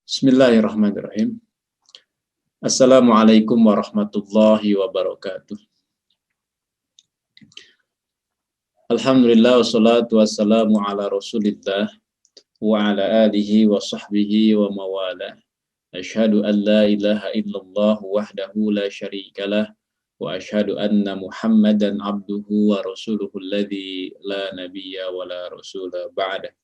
Bismillahirrahmanirrahim. Assalamualaikum warahmatullahi wabarakatuh. Alhamdulillah wassalatu wassalamu ala Rasulillah wa ala alihi wa sahbihi wa mawala. Asyhadu an la ilaha illallah wahdahu la syarikalah wa asyhadu anna Muhammadan abduhu wa rasuluhu alladzi la nabiyya wa la rasula ba'dah.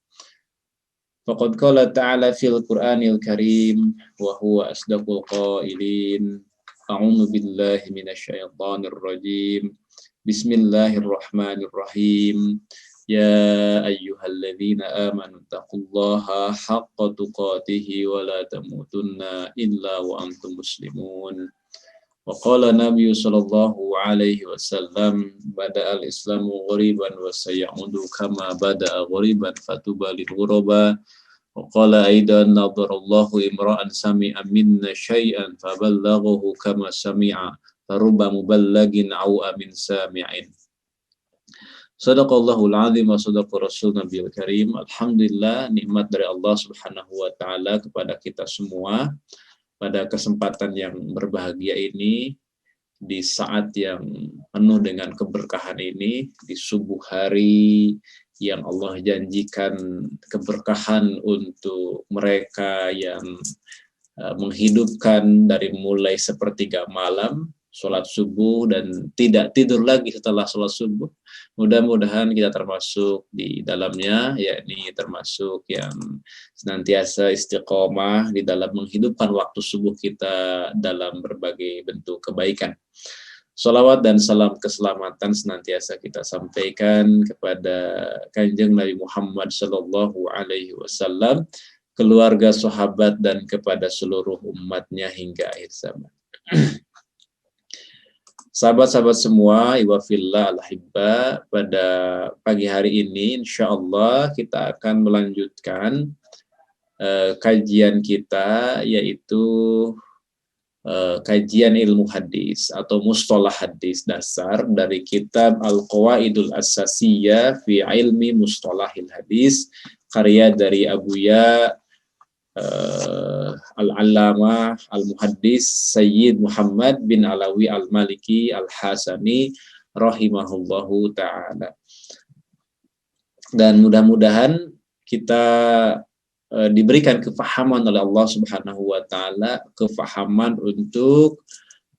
Faqad qala ta'ala fil Qur'anil Karim wa huwa asdaqul qailin. A'udzu billahi minasyaitonir rajim. Bismillahirrahmanirrahim. Ya ayyuhalladzina amanu taqullaha haqqa tuqatih wa la tamutunna illa wa antum muslimun. Wa qala Nabi sallallahu alaihi wasallam bada'al islamu ghariban wa sayaudu kama bada'a ghariban fatuba lil ghuraba. Wa qala aidan nadarallahu imra'an sami'a minna syai'an faballaghahu kama sami'a farubba muballagin au amin sami'in. Sadaqallahul azim wa sadaqa rasul nabiyil karim. Alhamdulillah, nikmat dari Allah Subhanahu wa taala kepada kita semua pada kesempatan yang berbahagia ini, di saat yang penuh dengan keberkahan ini, di subuh hari yang Allah janjikan keberkahan untuk mereka yang menghidupkan dari mulai sepertiga malam, sholat subuh dan tidak tidur lagi setelah sholat subuh. Mudah-mudahan kita termasuk di dalamnya, yakni termasuk yang senantiasa istiqomah di dalam menghidupkan waktu subuh kita dalam berbagai bentuk kebaikan. Shalawat dan salam keselamatan senantiasa kita sampaikan kepada Kanjeng Nabi Muhammad Sallallahu Alaihi Wasallam, keluarga, sahabat, dan kepada seluruh umatnya hingga akhir zaman. Sahabat-sahabat semua, iwafillah al-hibba, pada pagi hari ini insyaallah kita akan melanjutkan kajian kita, yaitu kajian ilmu hadis atau mustalah hadis dasar dari kitab Al-Qawaidul Asasiyah fi Ilmi Mustalahil Hadis, karya dari Abuya Al-Allamah Al-Muhaddis Sayyid Muhammad bin Alawi Al-Maliki Al-Hasani rahimahullahu ta'ala. Dan mudah-mudahan kita diberikan kefahaman oleh Allah Subhanahu wa ta'ala, kefahaman untuk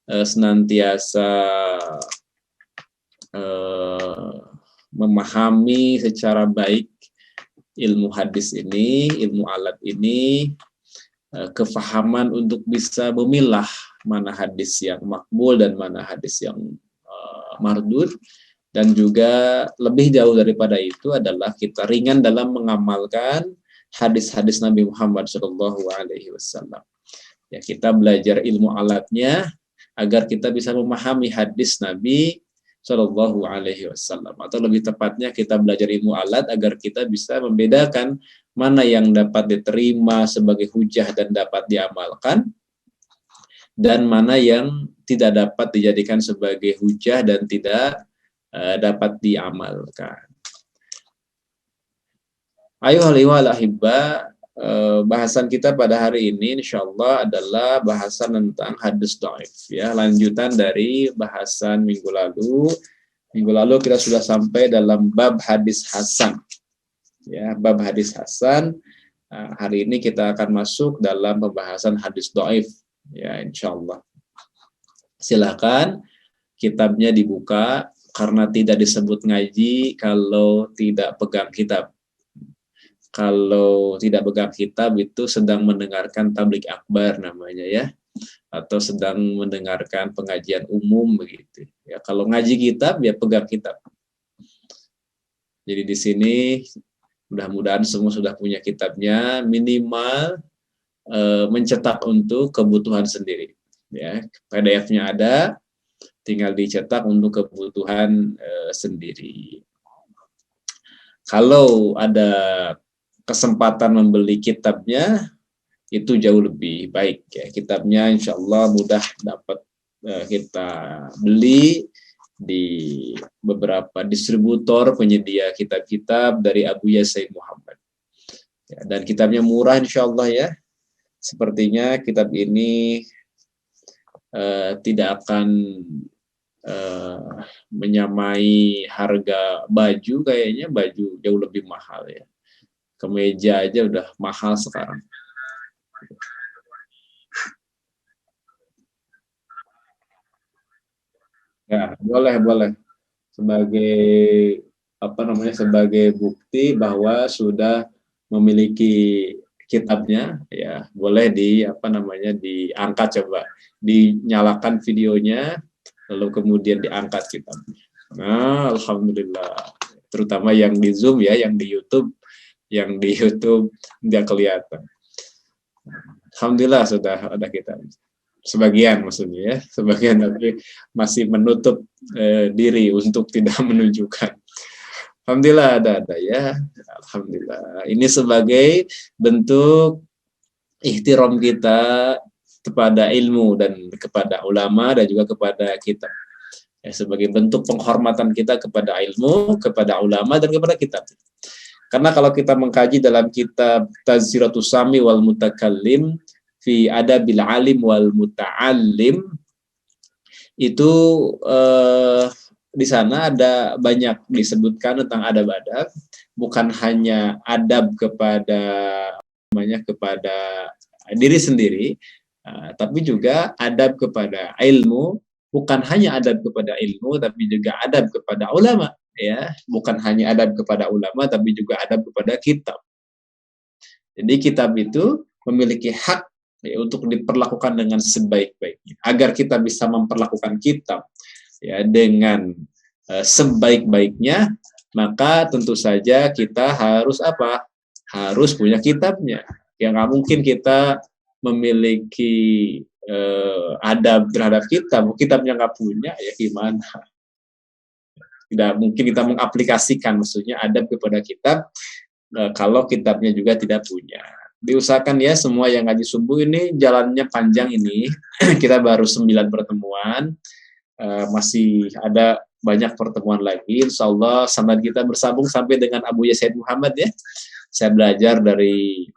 senantiasa memahami secara baik ilmu hadis ini, ilmu alat ini, kefahaman untuk bisa memilah mana hadis yang makbul dan mana hadis yang mardud, dan juga lebih jauh daripada itu adalah kita ringan dalam mengamalkan hadis-hadis Nabi Muhammad Shallallahu Alaihi Wasallam. Ya, kita belajar ilmu alatnya agar kita bisa memahami hadis Nabi Shallallahu Alaihi Wasallam, atau lebih tepatnya kita belajar ilmu alat agar kita bisa membedakan mana yang dapat diterima sebagai hujah dan dapat diamalkan, dan mana yang tidak dapat dijadikan sebagai hujah dan tidak dapat diamalkan. Ayuhal ahibba, bahasan kita pada hari ini insyaallah adalah bahasan tentang hadis dhaif, ya, lanjutan dari bahasan minggu lalu. Minggu lalu kita sudah sampai dalam bab hadis hasan, ya, bab hadis hasan. Hari ini kita akan masuk dalam pembahasan hadis dhaif, ya, insyaallah. Silakan kitabnya dibuka, karena tidak disebut ngaji kalau tidak pegang kitab. Kalau tidak pegang kitab itu sedang mendengarkan tablik akbar namanya, ya, atau sedang mendengarkan pengajian umum begitu. Ya, kalau ngaji kitab ya pegang kitab. Jadi di sini mudah-mudahan semua sudah punya kitabnya, minimal mencetak untuk kebutuhan sendiri. Ya, PDF-nya ada, tinggal dicetak untuk kebutuhan sendiri. Kalau ada kesempatan membeli kitabnya, itu jauh lebih baik, ya. Kitabnya insya Allah mudah dapat kita beli di beberapa distributor penyedia kitab-kitab dari Abuya Sayyid Muhammad, ya, dan kitabnya murah insya Allah, ya, sepertinya kitab ini tidak akan menyamai harga baju, kayaknya baju jauh lebih mahal ya. Kemeja aja udah mahal sekarang. Ya, boleh. Sebagai apa namanya, sebagai bukti bahwa sudah memiliki kitabnya, ya boleh di apa namanya, diangkat, coba dinyalakan videonya lalu kemudian diangkat kitabnya. Nah, alhamdulillah. Terutama yang di Zoom ya, yang di YouTube nggak kelihatan. Alhamdulillah sudah ada kitab. Sebagian maksudnya ya, sebagian, tapi masih menutup diri untuk tidak menunjukkan. Alhamdulillah ada ya. Alhamdulillah. Ini sebagai bentuk ihtiram kita kepada ilmu dan kepada ulama dan juga kepada kita. Ya, sebagai bentuk penghormatan kita kepada ilmu, kepada ulama dan kepada kitab. Karena kalau kita mengkaji dalam kitab Tazkiratus Sami wal Mutakallim fi Adabil Alim wal Muta'allim, itu di sana ada banyak disebutkan tentang adab-adab, bukan hanya adab kepada diri sendiri, tapi juga adab kepada ilmu, bukan hanya adab kepada ilmu, tapi juga adab kepada ulama, ya, bukan hanya adab kepada ulama, tapi juga adab kepada kitab. Jadi kitab itu memiliki hak ya, untuk diperlakukan dengan sebaik-baiknya. Agar kita bisa memperlakukan kitab ya dengan sebaik-baiknya, maka tentu saja kita harus apa? Harus punya kitabnya. Ya nggak mungkin kita memiliki adab terhadap kitabnya nggak punya, ya gimana? Tidak mungkin kita mengaplikasikan maksudnya adab kepada kitab kalau kitabnya juga tidak punya. Diusahakan ya semua yang ngaji subuh ini, jalannya panjang ini. Kita baru 9 pertemuan, masih ada banyak pertemuan lagi. Insya Allah sanad kita bersambung sampai dengan Abu Said Muhammad ya. Saya belajar dari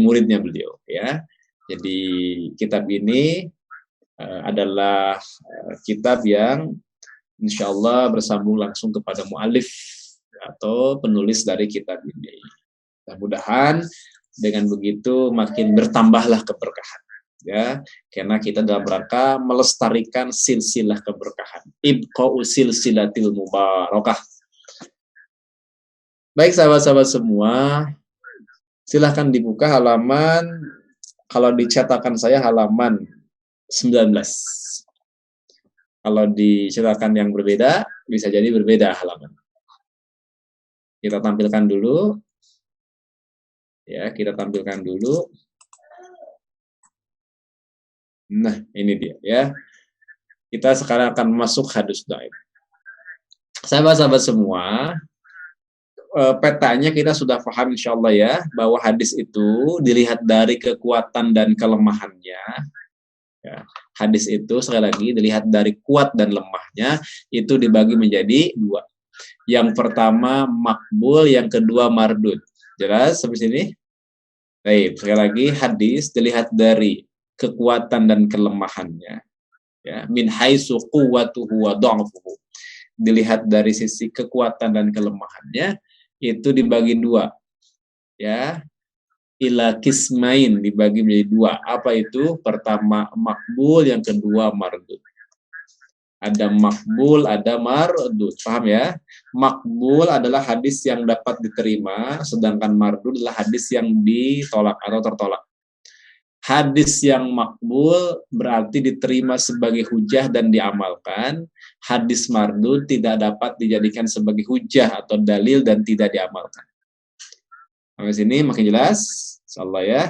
muridnya beliau ya. Jadi kitab ini adalah kitab yang insya Allah bersambung langsung kepada mu'alif atau penulis dari kitab ini. Mudah-mudahan dengan begitu makin bertambahlah keberkahan ya, karena kita dalam rangka melestarikan silsilah keberkahan, ibqa'u silsilatil mubarakah. Baik sahabat-sahabat semua, silahkan dibuka halaman, kalau dicetakan saya halaman 19. Kalau dicetakan yang berbeda, bisa jadi berbeda halaman. Kita tampilkan dulu. Ya, kita tampilkan dulu. Nah, ini dia ya. Kita sekarang akan masuk hadis dhaif. Sahabat-sahabat semua, petanya kita sudah paham insyaallah ya, bahwa hadis itu dilihat dari kekuatan dan kelemahannya. Ya, hadis itu sekali lagi dilihat dari kuat dan lemahnya, itu dibagi menjadi 2. Yang pertama makbul, yang kedua mardud. Jelas sampai sini? Baik, sekali lagi hadis dilihat dari kekuatan dan kelemahannya. Ya, min haitsu quwwatuhu wa dha'fuhu. Dilihat dari sisi kekuatan dan kelemahannya, itu dibagi 2. Ya. Ila kismain, dibagi menjadi 2. Apa itu? Pertama makbul, yang kedua mardud. Ada makbul, ada mardud. Paham ya? Makbul adalah hadis yang dapat diterima, sedangkan mardud adalah hadis yang ditolak atau tertolak. Hadis yang makbul berarti diterima sebagai hujah dan diamalkan. Hadis mardud tidak dapat dijadikan sebagai hujah atau dalil dan tidak diamalkan. Sampai sini makin jelas? Insyaallah ya.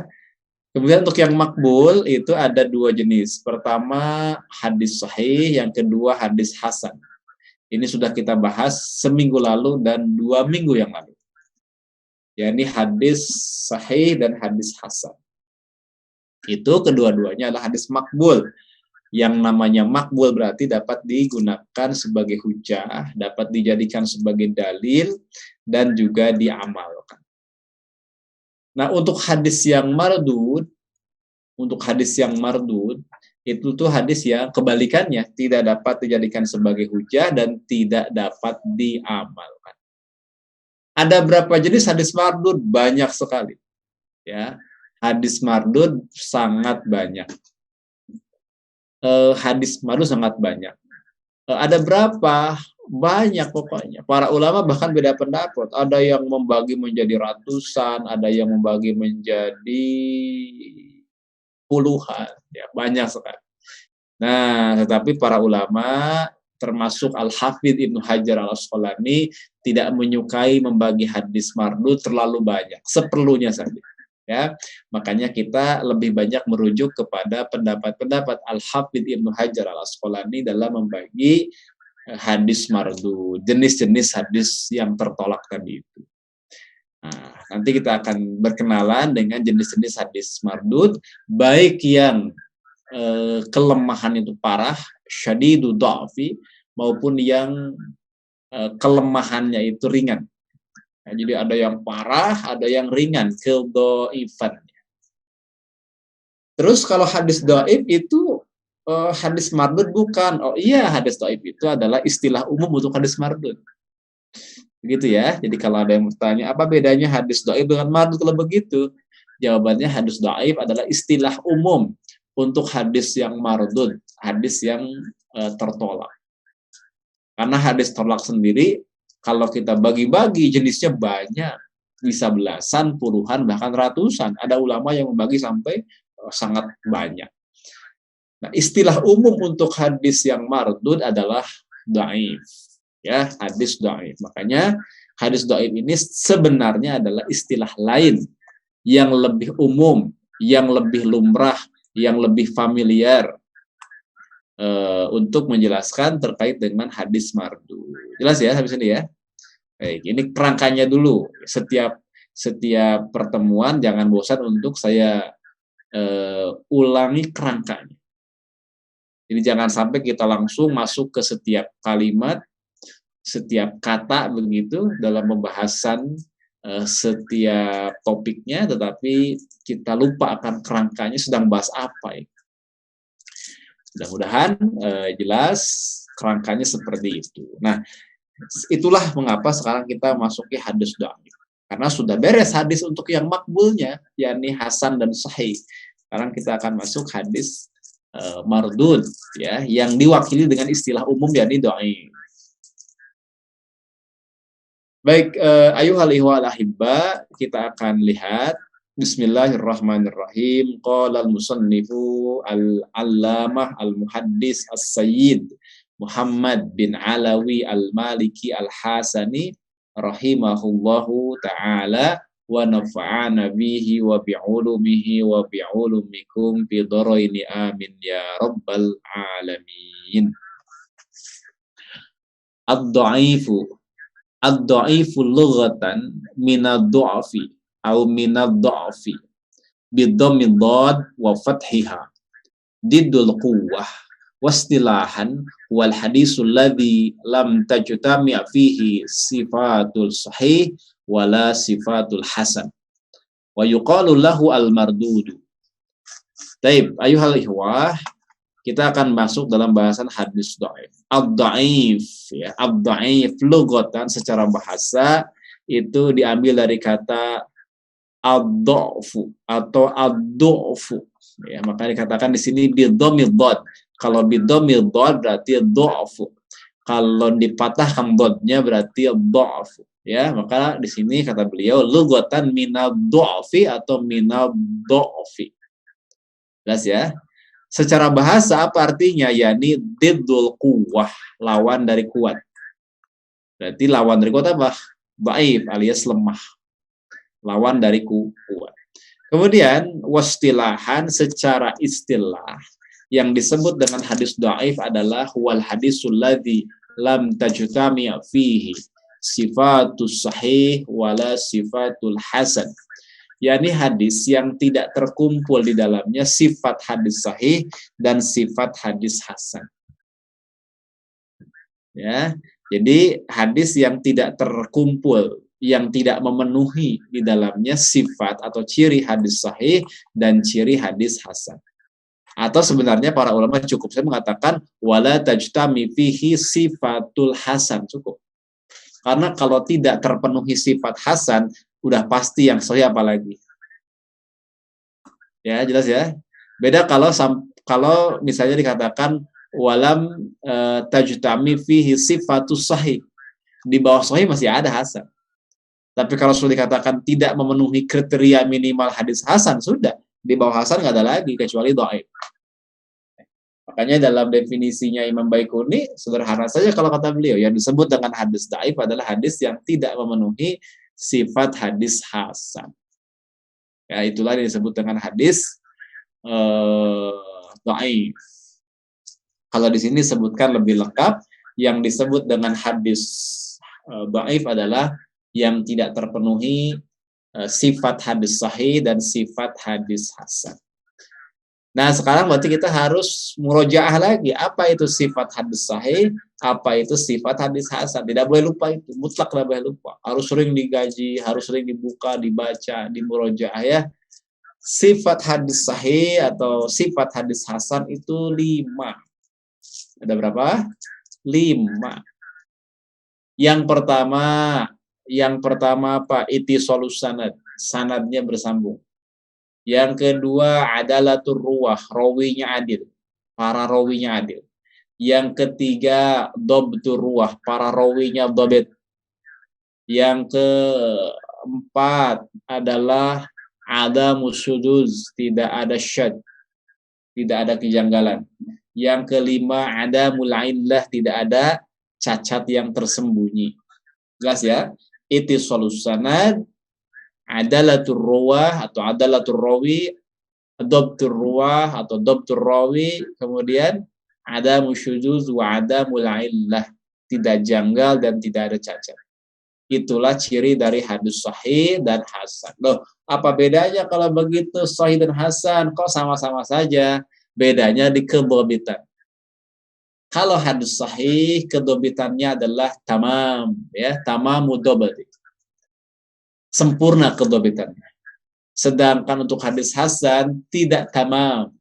Kemudian untuk yang makbul itu ada 2 jenis. Pertama hadis sahih, yang kedua hadis hasan. Ini sudah kita bahas seminggu lalu dan 2 minggu yang lalu. yakni hadis sahih dan hadis hasan. Itu kedua-duanya adalah hadis makbul. Yang namanya makbul berarti dapat digunakan sebagai hujah, dapat dijadikan sebagai dalil, dan juga diamalkan. Nah, untuk hadis yang mardud itu tuh hadis yang kebalikannya tidak dapat dijadikan sebagai hujah dan tidak dapat diamalkan. Ada berapa jenis hadis mardud? Banyak sekali, ya. Hadis mardud sangat banyak. Hadis mardud sangat banyak. Ada berapa? Banyak pokoknya. Para ulama bahkan beda pendapat. Ada yang membagi menjadi ratusan, ada yang membagi menjadi puluhan, ya, banyak sekali. Nah, tetapi para ulama termasuk Al-Hafidh Ibnu Hajar Al-Asqalani tidak menyukai membagi hadis mardud terlalu banyak, seperlunya saja. Ya, makanya kita lebih banyak merujuk kepada pendapat-pendapat Al-Hafidh Ibnu Hajar Al-Asqalani dalam membagi hadis mardud, jenis-jenis hadis yang tertolak tadi itu. Nah, nanti kita akan berkenalan dengan jenis-jenis hadis mardud, baik yang kelemahan itu parah, syadidu dha'fi, maupun yang kelemahannya itu ringan. Nah, jadi ada yang parah, ada yang ringan, kedhaifan. Terus kalau hadis dhaif itu hadis mardud bukan. Oh iya, hadis dhaif itu adalah istilah umum untuk hadis mardud. Begitu ya. Jadi kalau ada yang bertanya, apa bedanya hadis dhaif dengan mardud kalau begitu? Jawabannya hadis dhaif adalah istilah umum untuk hadis yang mardud, hadis yang tertolak. Karena hadis tolak sendiri, kalau kita bagi-bagi jenisnya banyak, bisa belasan, puluhan, bahkan ratusan. Ada ulama yang membagi sampai sangat banyak. Nah, istilah umum untuk hadis yang mardud adalah dhaif, ya, hadis dhaif. Makanya hadis dhaif ini sebenarnya adalah istilah lain yang lebih umum, yang lebih lumrah, yang lebih familiar untuk menjelaskan terkait dengan hadis mardud. Jelas ya habis ini ya. Baik, ini kerangkanya dulu. Setiap pertemuan jangan bosan untuk saya ulangi kerangkanya. Jadi jangan sampai kita langsung masuk ke setiap kalimat, setiap kata begitu dalam pembahasan setiap topiknya, tetapi kita lupa akan kerangkanya sedang bahas apa ya. Mudah-mudahan jelas kerangkanya seperti itu. Nah, itulah mengapa sekarang kita masuki hadis dhaif. Karena sudah beres hadis untuk yang makbulnya, yakni hasan dan sahih. Sekarang kita akan masuk hadis mardud, ya, yang diwakili dengan istilah umum yakni dhaif. Baik, ayuhal ihwal ahibba, kita akan lihat. Bismillahirrahmanirrahim. Qala al-musannifu al-allamah al-muhaddis as-sayyid Muhammad bin Alawi al-Maliki al-Hasani rahimahullahu ta'ala wa nafa'ana bihi wa bi'ulumihi wa bi'ulumikum bidaraini amin ya rabbal alamin. Ad-dha'ifu Ad-dha'ifu lughatan minad-dha'fi au minad-dha'fi bidhammi dhad wa fathiha diddul quwwah wastilahan wal hadisul ladzi lam tajtami' fihi sifatul sahih wala sifatul hasan wa yuqalu lahu al-mardudu. Taib, ayuhal ihwah, kita akan masuk dalam bahasan hadis dhaif. Ad-dhaif, ya, ad-dhaif lughatan secara bahasa itu diambil dari kata ad-dha'fu atau ad-dhu'fu. Ya, maka dikatakan di sini bidhammid dhad. Kalau bidhammid dhad berarti dha'fu. Kalau dipatahkan dhadnya berarti dha'fu. Ya, maka di sini kata beliau lughatan minad-dha'fi atau minad-dha'fi. Jelas ya? Secara bahasa apa artinya? Yani diddul quwwah, lawan dari kuat. Berarti lawan dari kuat apa? Dhaif alias lemah. Lawan dari kuat. Kemudian wastilahan, secara istilah yang disebut dengan hadis dhaif adalah wal hadisul ladzi lam tajtami' fihi sifatus sahih wala sifatul hasan. yakni hadis yang tidak terkumpul di dalamnya sifat hadis sahih dan sifat hadis hasan. Ya, jadi hadis yang tidak terkumpul yang tidak memenuhi di dalamnya sifat atau ciri hadis sahih dan ciri hadis hasan. Atau sebenarnya para ulama cukup saya mengatakan wala tajtami fihi sifatul hasan, cukup. Karena kalau tidak terpenuhi sifat hasan, udah pasti yang sahih apalagi. Ya, jelas ya. Beda kalau misalnya dikatakan walam tajtami fihi sifatus sahih. Di bawah sahih masih ada hasan. Tapi kalau sudah dikatakan tidak memenuhi kriteria minimal hadis hasan, sudah. Di bawah hasan nggak ada lagi, kecuali dhaif. Makanya dalam definisinya Imam Baikuni, sederhana saja kalau kata beliau, yang disebut dengan hadis dhaif adalah hadis yang tidak memenuhi sifat hadis hasan. Ya, itulah yang disebut dengan hadis dhaif. Kalau di sini disebutkan lebih lengkap, yang disebut dengan hadis dhaif adalah yang tidak terpenuhi sifat hadis sahih dan sifat hadis hasan. Nah, sekarang berarti kita harus murojaah lagi. Apa itu sifat hadis sahih? Apa itu sifat hadis hasan? Tidak boleh lupa itu. Mutlak tidak boleh lupa. Harus sering digaji, harus sering dibuka, dibaca, dimurojaah ya. Sifat hadis sahih atau sifat hadis hasan itu 5. Ada berapa? 5. Yang pertama apa? Ittisalus sanad. Sanadnya bersambung. Yang kedua adalatur ruwah, rawinya adil. Para rawinya adil. Yang ketiga dhabtur ruwah, para rawinya dhabit. Yang keempat adalah adamus syuduz, tidak ada syadz, tidak ada kejanggalan. Yang kelima adamul illah, tidak ada cacat yang tersembunyi. Jelas ya? Ittisalus sanad, adalatur ruwah atau adalatur rawi, dhabtur ruwah atau dhabtur rawi, kemudian adamu syuzuz wa adamul illah, tidak janggal dan tidak ada cacat. Itulah ciri dari hadis sahih dan hasan. Loh, apa bedanya kalau begitu sahih dan hasan? Kok sama-sama saja? Bedanya di kedhabitan. Kalau hadis sahih, kedhabitannya adalah tamam, ya, tamamu dhabti. Sempurna kedhabitannya. Sedangkan untuk hadis hasan tidak tamam,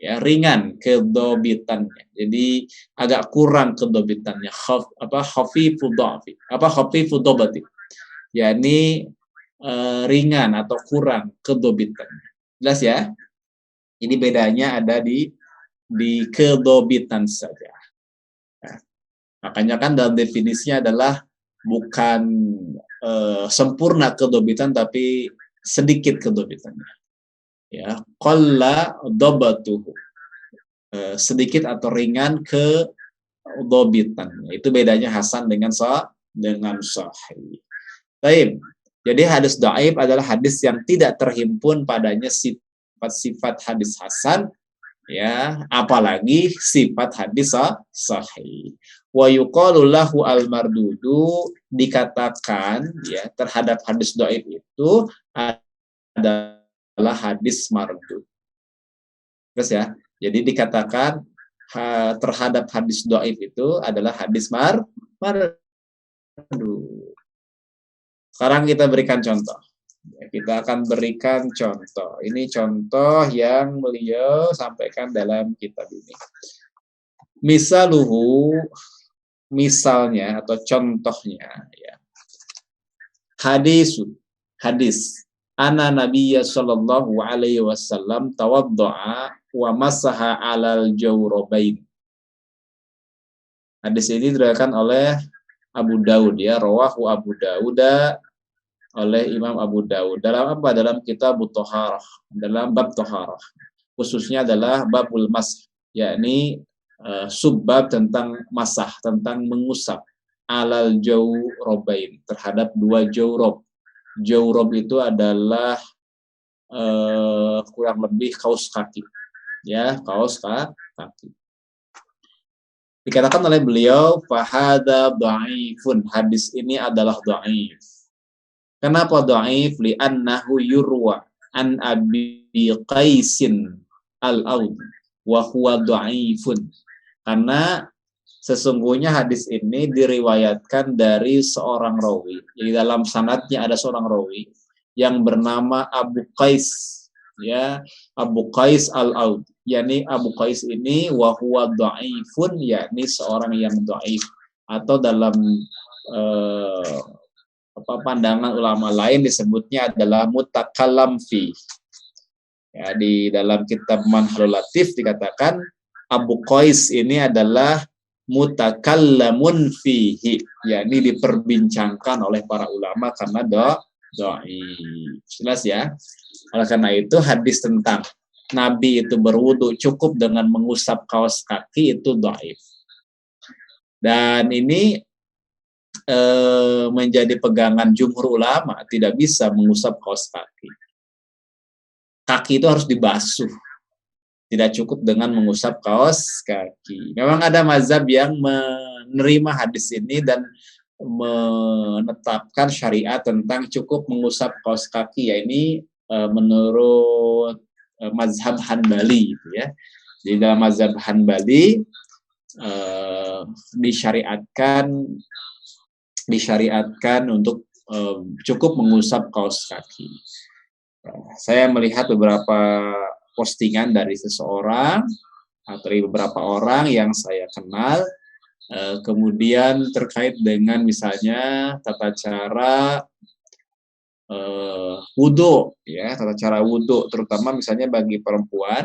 ya, ringan kedhabitannya. Jadi agak kurang kedhabitannya. Khafifu dhafi. Khafifu dhabti. yakni ringan atau kurang kedhabitannya. Jelas ya? Ini bedanya ada di kedhabitan saja. Makanya kan dalam definisinya adalah bukan sempurna kedhabitan tapi sedikit kedhabitannya. Ya, qalla dhabatuhu. Sedikit atau ringan kedhabitannya. Itu bedanya hasan dengan sahih. Baik. Jadi hadis dhaif adalah hadis yang tidak terhimpun padanya sifat-sifat hadis hasan, ya, apalagi sifat hadis sahih. Wa yuqalu lahu al-mardudu, dikatakan ya terhadap hadis dhaif itu adalah hadis mardud. Terus ya. Jadi dikatakan terhadap hadis dhaif itu adalah hadis mardud. Sekarang kita berikan contoh. Kita akan berikan contoh. Ini contoh yang beliau sampaikan dalam kitab ini. Misalnya atau contohnya ya. Hadis anna nabiyya sallallahu alaihi wasallam tawaddaa wa masaha 'alal jawrabain. Hadis ini diriwayatkan oleh Abu Daud, ya, rawahu Abu Daud, oleh Imam Abu Daud. Dalam apa? Dalam kitab Thaharah, dalam bab Thaharah. Khususnya adalah babul masah, yakni subbab tentang masah, tentang mengusap alal jawrabain, terhadap dua jawrab. Jawrab itu adalah kurang lebih kaos kaki. Ya, kaos kaki. Dikatakan oleh beliau fahada dhaifun, hadis ini adalah dhaif. Kenapa dhaif? Li'annahu yurwa an Abi Qaisin al-Audi wa huwa dhaifun. Karena sesungguhnya hadis ini diriwayatkan dari seorang rawi. Jadi dalam sanadnya ada seorang rawi yang bernama Abu Qais, ya, Abu Qais al-Aud. Yani Abu Qais ini wa huwa dhaifun, yakni seorang yang dhaif, atau dalam pandangan ulama lain disebutnya adalah mutakallam fi. Ya, di dalam kitab Manhalul Latif dikatakan Abu Qais ini adalah mutakallamun fihi, yakni diperbincangkan oleh para ulama karena dhaif. Jelas ya? Oleh karena itu hadis tentang Nabi itu berwudu cukup dengan mengusap kaos kaki itu dhaif. Dan ini menjadi pegangan jumhur ulama, tidak bisa mengusap kaos kaki. Kaki itu harus dibasuh. Tidak cukup dengan mengusap kaos kaki. Memang ada mazhab yang menerima hadis ini dan menetapkan syariat tentang cukup mengusap kaos kaki. Ya, ini menurut mazhab Hanbali, gitu ya. Di dalam mazhab Hanbali disyariatkan untuk cukup mengusap kaos kaki. Saya melihat beberapa postingan dari seseorang atau dari beberapa orang yang saya kenal, kemudian terkait dengan misalnya tata cara wudu, ya, tata cara wudu, terutama misalnya bagi perempuan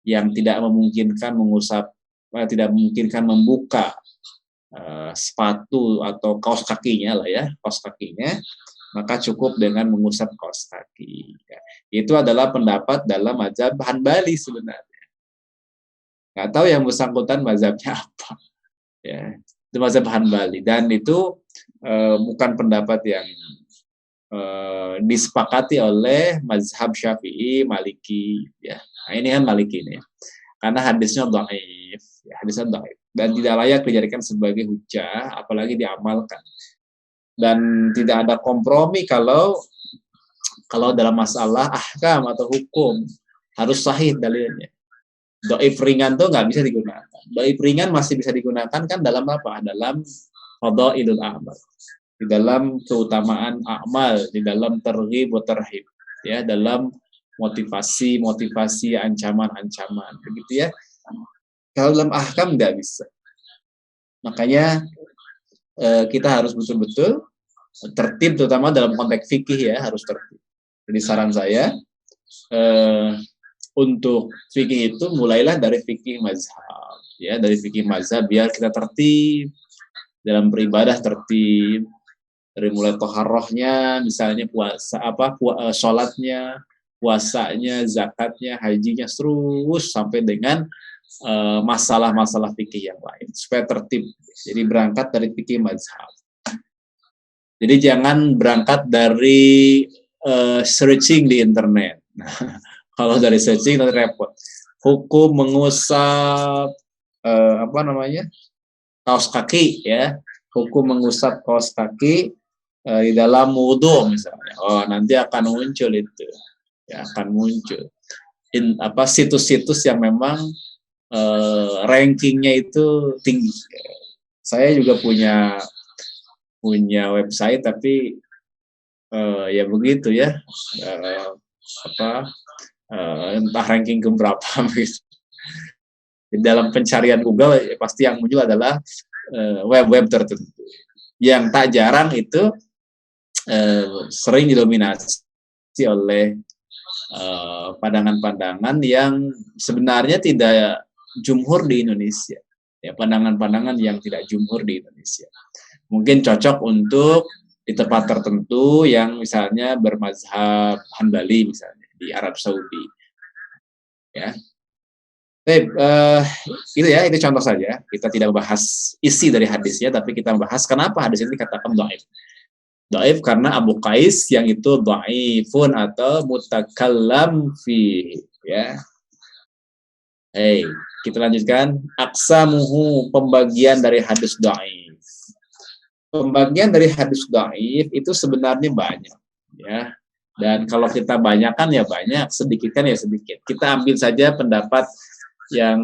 yang tidak memungkinkan tidak memungkinkan membuka sepatu atau kaos kakinya lah ya, kaos kakinya, maka cukup dengan mengusap kaos kaki. Ya. Itu adalah pendapat dalam mazhab Hanbali sebenarnya. Nggak tahu yang bersangkutan mazhabnya apa. Ya, itu mazhab Hanbali. Dan itu bukan pendapat yang disepakati oleh mazhab Syafi'i, Maliki. Ya. Nah, ini kan Maliki ini. Karena hadisnya dhaif. Ya, hadisnya dhaif. Dan tidak layak dijadikan sebagai hujah, apalagi diamalkan. Dan tidak ada kompromi kalau dalam masalah ahkam atau hukum harus sahih dalilnya. Dhaif ringan tuh nggak bisa digunakan. Dhaif ringan masih bisa digunakan kan dalam apa? Dalam fadhailul a'mal, di dalam keutamaan amal, di dalam targhib wa tarhib, ya, dalam motivasi, ancaman, begitu ya. Kalau dalam ahkam nggak bisa. Makanya kita harus betul-betul tertib, terutama dalam konteks fikih ya, harus tertib. Jadi saran saya untuk fikih itu mulailah dari fikih mazhab, ya, dari fikih mazhab biar kita tertib dalam beribadah, tertib dari mulai toharohnya, misalnya puasa sholatnya, puasanya, zakatnya, hajinya, terus sampai dengan masalah-masalah fikih yang lain supaya tertib. Jadi berangkat dari fikih mazhab. Jadi jangan berangkat dari searching di internet. Nah, kalau dari searching nanti repot. Hukum mengusap kaos kaki, ya. Hukum mengusap kaos kaki di dalam wudu misalnya. Oh, nanti akan muncul itu. Ya, akan muncul situs-situs yang memang rankingnya itu tinggi. Saya juga punya website, tapi ya begitu ya, entah ranking keberapa. Di dalam pencarian Google pasti yang muncul adalah web-web tertentu. Yang tak jarang itu sering didominasi oleh pandangan-pandangan yang sebenarnya tidak jumhur di Indonesia. Ya, pandangan-pandangan yang tidak jumhur di Indonesia. Mungkin cocok untuk di tempat tertentu yang misalnya bermazhab Hanbali misalnya di Arab Saudi. Ya. Itu ya, itu contoh saja. Kita tidak bahas isi dari hadisnya, tapi kita bahas kenapa hadis ini dikatakan dhaif. Dhaif karena Abu Qais yang itu dhaifun atau mutakallam fi, ya. Kita lanjutkan. Aqsamuhu, pembagian dari hadis dhaif. Pembagian dari hadis dhaif itu sebenarnya banyak, ya. Dan kalau kita banyakkan ya banyak, sedikitkan ya sedikit. Kita ambil saja pendapat yang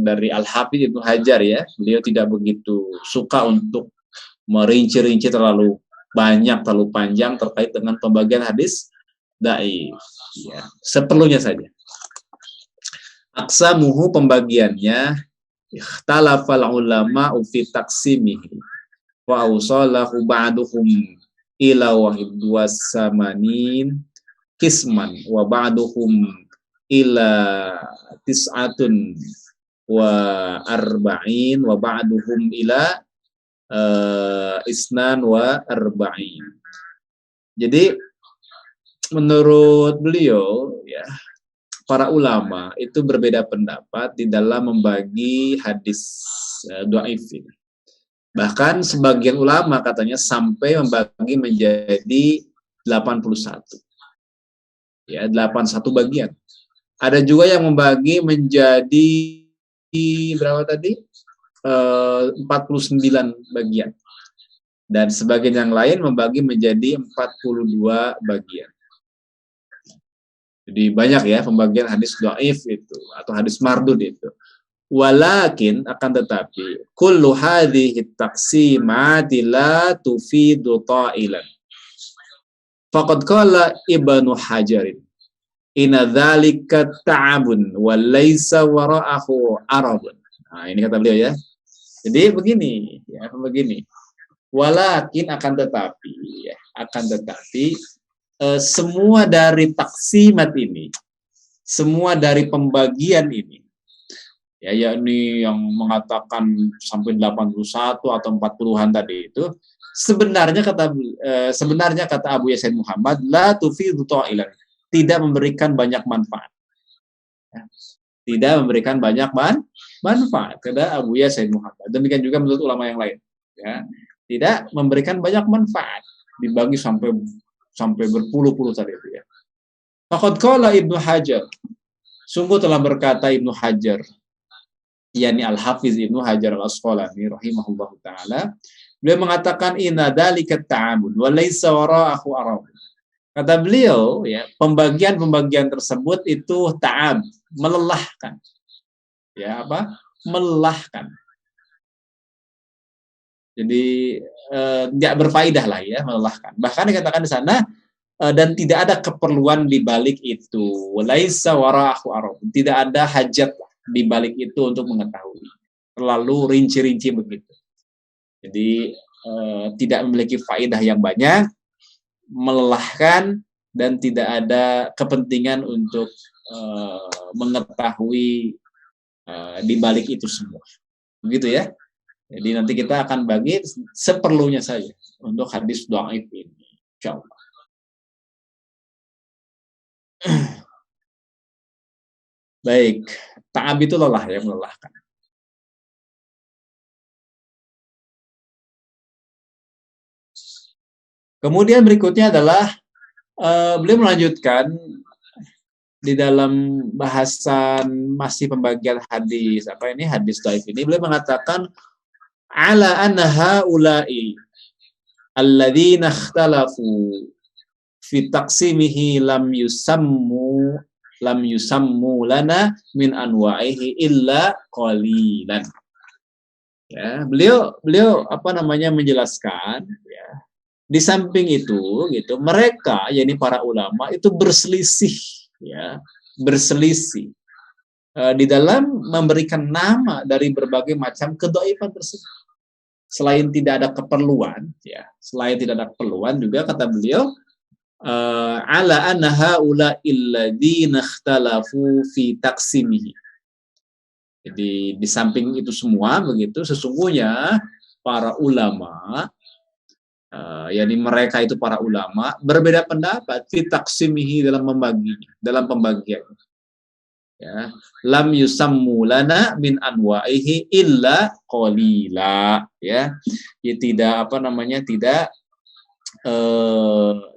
dari Al-Hafidz Ibnu Hajar ya, beliau tidak begitu suka untuk merinci-rinci terlalu banyak, terlalu panjang terkait dengan pembagian hadis dhaif. Ya, seperlunya saja. Aqsamuhu pembagiannya, ikhtalafal ulama fi taqsimihi wa awsalahu ba'duhum ila wahid wasamanin qisman wa ba'duhum ila tis'atun wa arba'in wa ba'duhum ila isnan wa arba'in. Jadi menurut beliau ya, para ulama itu berbeda pendapat di dalam membagi hadis dhaif ini. Bahkan sebagian ulama katanya sampai membagi menjadi 81. Ya, 81 bagian. Ada juga yang membagi menjadi berapa tadi? 49 bagian. Dan sebagian yang lain membagi menjadi 42 bagian. Jadi banyak ya pembagian hadis dhaif itu atau hadis mardud itu. Walakin akan tetapi kullu hadhihi taqsimati la tufidu ta'ilan. Faqad qala Ibnu Hajar inna dzalika ta'abun wa laisa wara'ahu arabun. Nah, ini kata beliau ya. Jadi begini, ya, begini. Walakin akan tetapi ya, semua dari taksimat ini, semua dari pembagian ini, ya yakni yang mengatakan sampai 81 atau 40-an tadi itu, sebenarnya kata Abu Yasin Muhammad, la tufidu ta'ilan, tidak memberikan banyak manfaat. Ya, tidak memberikan banyak manfaat, kata Abu Yasin Muhammad. Demikian juga menurut ulama yang lain. Ya, tidak memberikan banyak manfaat, dibagi sampai berpuluh-puluh tadi itu ya. Faqad qala Ibnu Hajar, sungguh telah berkata Ibnu Hajar, yakni Al-Hafidz Ibnu Hajar Al-Asqalani rahimahullahu taala, beliau mengatakan inna dzalika ta'abun wa laisa wara'ahu arab. Kata beliau ya, pembagian tersebut itu ta'ab, melelahkan. Ya, apa? Melelahkan. Jadi tidak berfaedah lah ya, melelahkan. Bahkan dikatakan di sana dan tidak ada keperluan di balik itu. Laisa wara'ahu arab. Tidak ada hajat di balik itu untuk mengetahui. Terlalu rinci-rinci begitu. Jadi tidak memiliki faedah yang banyak, melelahkan dan tidak ada kepentingan untuk mengetahui di balik itu semua. Begitu ya. Jadi nanti kita akan bagi seperlunya saja untuk hadis dhaif ini, insyaallah. Baik, ta'ab itu lelah ya, melelahkan. Kemudian berikutnya adalah beliau melanjutkan di dalam bahasan masih pembagian hadis hadis dhaif ini, beliau mengatakan ala anna haula'i alladzina ikhtalafu fi taqsimihi lam yusammu lana min anwa'ihi illa qalilan. Ya, beliau menjelaskan ya, di samping itu gitu, mereka yakni para ulama itu berselisih di dalam memberikan nama dari berbagai macam kedhaifan tersebut. Selain tidak ada keperluan juga kata beliau ala anna haula illadzina ikhtalafu fi taqsimihi. Jadi di samping itu semua begitu, sesungguhnya para ulama yakni mereka itu para ulama berbeda pendapat fi taqsimihi dalam pembagian. Ya, lam yusammu lana min anwa'ihi illa qalila ya.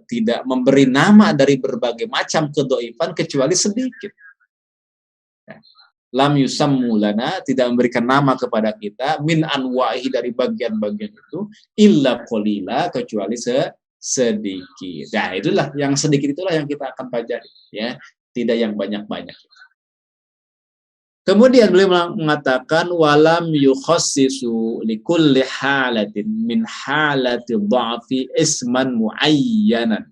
Tidak memberi nama dari berbagai macam kedhaifan kecuali sedikit. Ya. Lam yusammu lana, tidak memberikan nama kepada kita min anwa'ihi dari bagian-bagian itu illa qalila, kecuali sedikit. Nah, itulah yang sedikit itulah yang kita akan pelajari ya, tidak yang banyak-banyak. Kemudian beliau mengatakan walam yukhassisu likulli halatin min halati dha'fi isman muayyanan.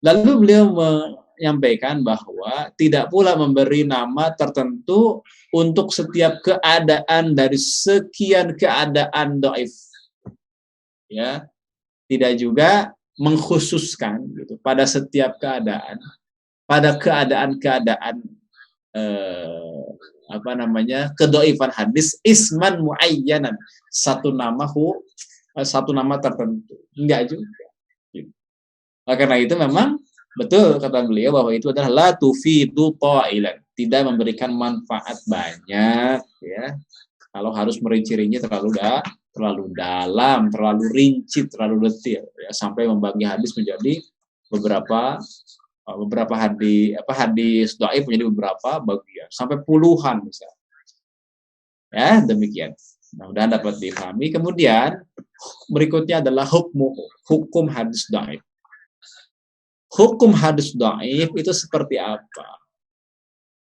Lalu beliau menyampaikan bahwa tidak pula memberi nama tertentu untuk setiap keadaan dari sekian keadaan dhaif. Ya, tidak juga mengkhususkan gitu pada setiap keadaan, pada keadaan-keadaan kedhaifan hadis isman muayyanan, satu nama tertentu, enggak juga gitu. Karena itu memang betul kata beliau bahwa itu adalah la tufidu ta'ilan, tidak memberikan manfaat banyak ya. Kalau harus merinci-rinci terlalu dalam, terlalu rinci, terlalu detail ya, sampai membagi hadis menjadi beberapa hadis dhaif menjadi beberapa bagian sampai puluhan misalnya. Ya, demikian. Mudah-mudahan dapat dipahami. Kemudian berikutnya adalah hukum hadis dhaif. Hukum hadis dhaif itu seperti apa?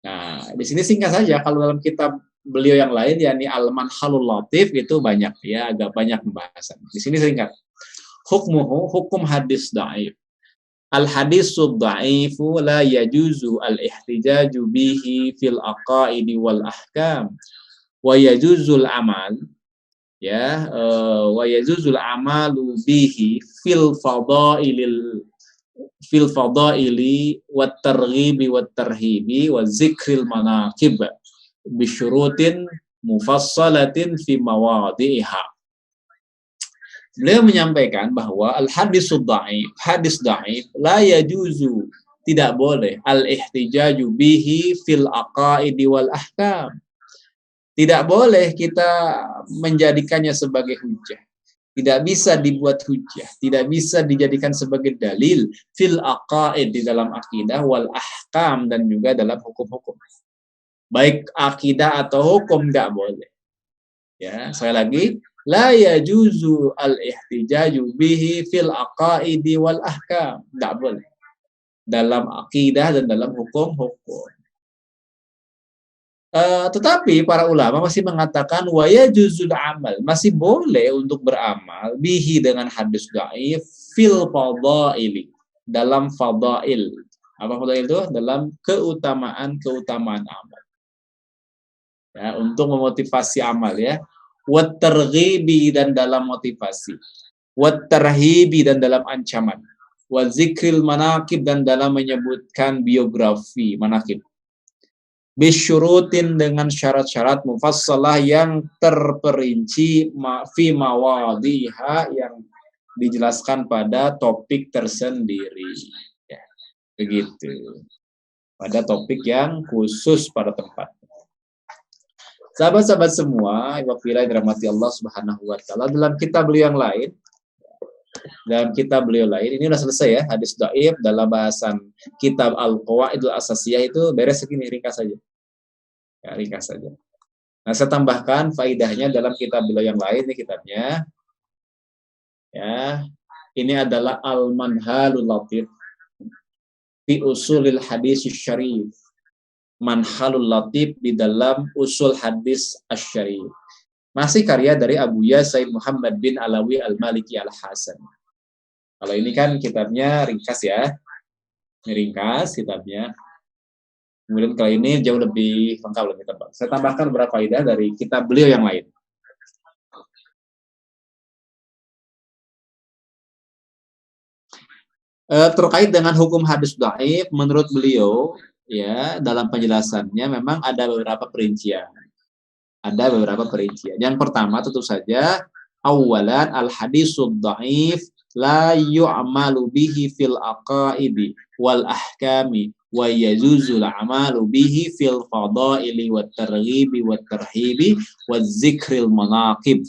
Nah, di sini singkat saja. Kalau dalam kitab beliau yang lain, yakni Al-Manhalul Latif, itu banyak ya, agak banyak pembahasan. Di sini singkat. Hukum hadis dhaif. Al-hadisu dha'ifu la yajuzu al-ihtijaju bihi fil aqaidi wal ahkam wa yajuzul amal ya wa yajuzul amalu bihi fil fadaili wat targhibi wat tarhibi wa zikril manaqib bisyurutin mufassalatin fi mawadhi'iha. Beliau menyampaikan bahwa hadis dhaif la yajuzu, tidak boleh al-ihtijaju bihi fil aqaidi wal ahkam. Tidak boleh kita menjadikannya sebagai hujjah. Tidak bisa dibuat hujjah, tidak bisa dijadikan sebagai dalil fil aqaid, di dalam akidah, wal ahkam, dan juga dalam hukum-hukum. Baik akidah atau hukum enggak boleh. Ya, sekali lagi, la yajuzu al-ihtijaju bihi fil aqaidi wal ahkam. Tidak boleh. Dalam akidah dan dalam hukum-hukum. Tetapi para ulama masih mengatakan wa yajuzul amal. Masih boleh untuk beramal bihi dengan hadis dhaif fil fadaili. Dalam fadail. Apa fadail itu? Dalam keutamaan amal. Ya, untuk memotivasi amal ya. Wat targhibi, dan dalam motivasi, wat tarhibi, dan dalam ancaman, wa zikril manaqib, dan dalam menyebutkan biografi manaqib, bisyurutin, dengan syarat-syarat mufassalah yang terperinci fi mawadhiha, yang dijelaskan pada topik tersendiri ya, begitu, pada topik yang khusus pada tempat. Sahabat-sahabat semua, wafilah dirahmati Allah Subhanahu wa taala, dalam kitab beliau yang lain, ini udah selesai ya, hadis dhaif dalam bahasan kitab Al-Qawaidul Asasiyah itu beres segini, ringkas saja. Ya, ringkas saja. Nah, saya tambahkan faidahnya dalam kitab beliau yang lain, ini kitabnya. Ya, ini adalah Al-Manhalul Latif fi Usulil Hadis Syarif. Manhalul Latif di dalam usul hadis asy-syarif. Masih karya dari Abu Said Muhammad bin Alawi Al-Maliki Al-Hasan. Kalau ini kan kitabnya ringkas ya. Ini ringkas kitabnya. Kemudian kalau ini jauh lebih lengkap, lebih tebal. Saya tambahkan beberapa faedah dari kitab beliau yang lain. Terkait dengan hukum hadis dhaif, menurut beliau ya, dalam penjelasannya memang ada beberapa perincian. Yang pertama tentu saja, awalan al-hadisud dhaif la yu'malu bihi fil aqaidi wal ahkami wa yajuzul amalu bihi fil fadaili wat targhibi wat tarhibi waz zikril manaqib.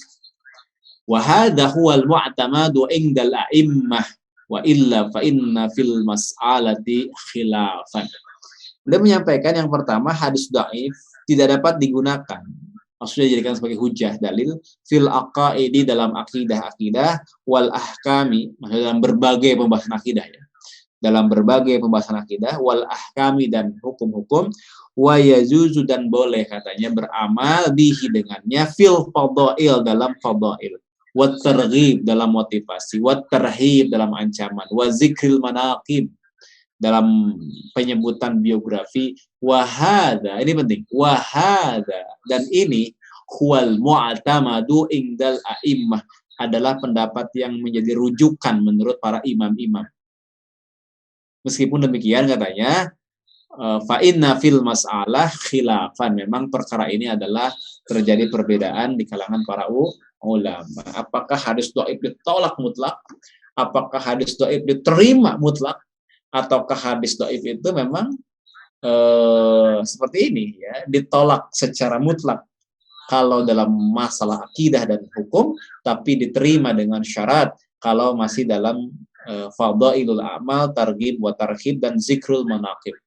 Wa hadha huwa al-mu'tamadu 'inda al-a'immah wa illa fa inna fil mas'alati khilafan. Beliau menyampaikan yang pertama, hadis dhaif tidak dapat digunakan, maksudnya dijadikan sebagai hujjah, dalil fil aqaidi, dalam akidah wal ahkami, maksudnya dalam berbagai pembahasan akidah ya, dalam berbagai pembahasan akidah, wal ahkami dan hukum-hukum, wa yajuzu dan boleh katanya beramal bihi dengannya fil fadail dalam fadail, wat targhib dalam motivasi, wat tarhib dalam ancaman, wa zikril manaqib dalam penyebutan biografi, wahada ini penting, wahada dan ini huwal mu'tamadu indal a'immah adalah pendapat yang menjadi rujukan menurut para imam-imam. Meskipun demikian katanya fa inna fil mas'alah khilafan, memang perkara ini adalah terjadi perbedaan di kalangan para ulama. Apakah hadis dhaif ditolak mutlak? Apakah hadis dhaif diterima mutlak? Ataukah hadis dhaif itu memang seperti ini ya, ditolak secara mutlak kalau dalam masalah akidah dan hukum, tapi diterima dengan syarat kalau masih dalam fadailul amal, targhib wa tarhib dan zikrul manaqib.